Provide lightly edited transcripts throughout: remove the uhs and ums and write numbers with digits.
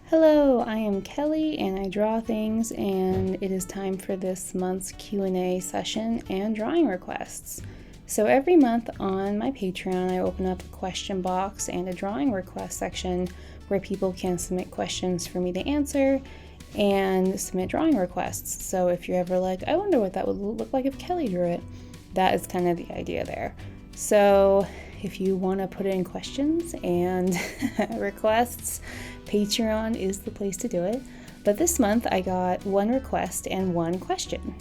Hello, I am Kelly and I draw things, and it is time for this month's Q&A session and drawing requests. So every month on my Patreon, I open up a question box and a drawing request section where people can submit questions for me to answer and submit drawing requests. So if you're ever like, I wonder what that would look like if Kelly drew it, that is kind of the idea there. So if you want to put in questions and requests, Patreon is the place to do it. But this month I got one request and one question.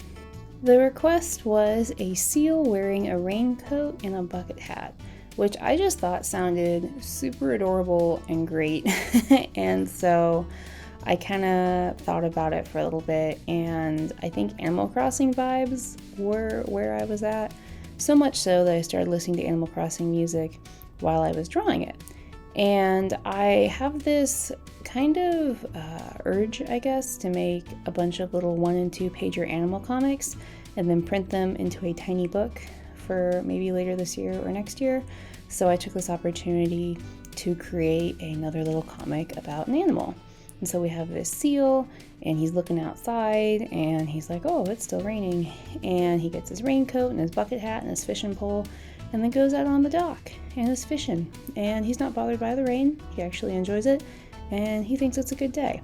The request was a seal wearing a raincoat and a bucket hat, which I just thought sounded super adorable and great. And so I kind of thought about it for a little bit, and I think Animal Crossing vibes were where I was at. So much so that I started listening to Animal Crossing music while I was drawing it. And I have this kind of urge, I guess, to make a bunch of little 1 and 2 pager animal comics and then print them into a tiny book for maybe later this year or next year. So I took this opportunity to create another little comic about an animal. And so we have this seal, and he's looking outside, and he's like, oh, it's still raining. And he gets his raincoat and his bucket hat and his fishing pole, and then goes out on the dock and is fishing. And he's not bothered by the rain. He actually enjoys it, and he thinks it's a good day.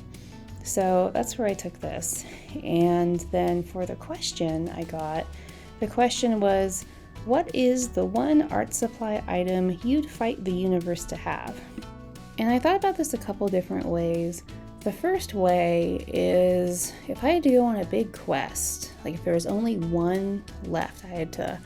So that's where I took this. And then for the question the question was, what is the one art supply item you'd fight the universe to have? And I thought about this a couple different ways. The first way is if I had to go on a big quest, like if there was only one left, I had to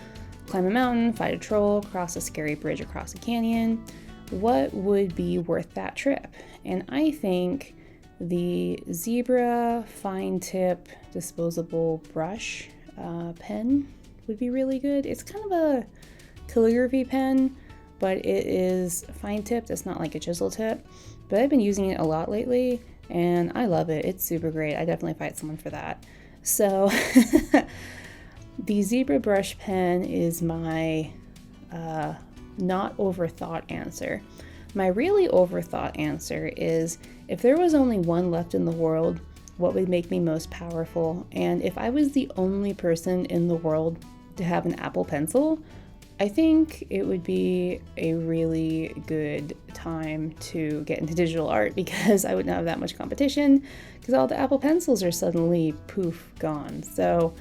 climb a mountain, fight a troll, cross a scary bridge across a canyon, what would be worth that trip? And I think the Zebra fine tip disposable brush pen would be really good. It's kind of a calligraphy pen, but it is fine tipped. It's not like a chisel tip, but I've been using it a lot lately and I love it. It's super great. I definitely fight someone for that. So the Zebra brush pen is my not overthought answer. My really overthought answer is, if there was only one left in the world, what would make me most powerful? And if I was the only person in the world to have an Apple Pencil, I think it would be a really good time to get into digital art, because I wouldn't have that much competition because all the Apple Pencils are suddenly poof gone. So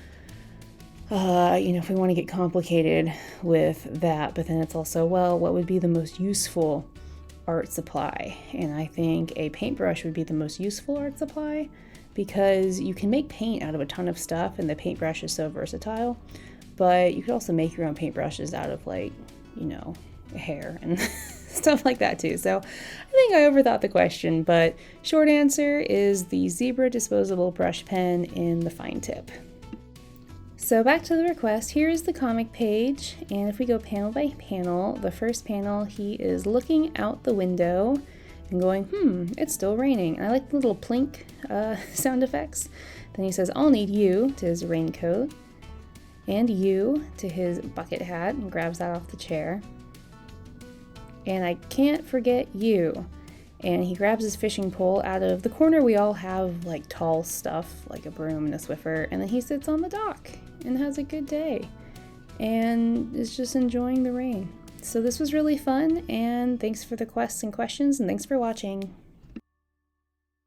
if we want to get complicated with that, but then it's also, well, what would be the most useful art supply? And I think a paintbrush would be the most useful art supply, because you can make paint out of a ton of stuff and the paintbrush is so versatile. But you could also make your own paintbrushes out of hair and stuff like that too. So I think I overthought the question, but short answer is the Zebra disposable brush pen in the fine tip. So back to the request, here is the comic page, and if we go panel by panel, the first panel, he is looking out the window and going, it's still raining. And I like the little plink sound effects. Then he says, I'll need you, to his raincoat, and you, to his bucket hat, and grabs that off the chair. And I can't forget you. And he grabs his fishing pole out of the corner. We all have like tall stuff, like a broom and a Swiffer, and then he sits on the dock and has a good day and is just enjoying the rain. So this was really fun, and thanks for the requests and questions, and thanks for watching.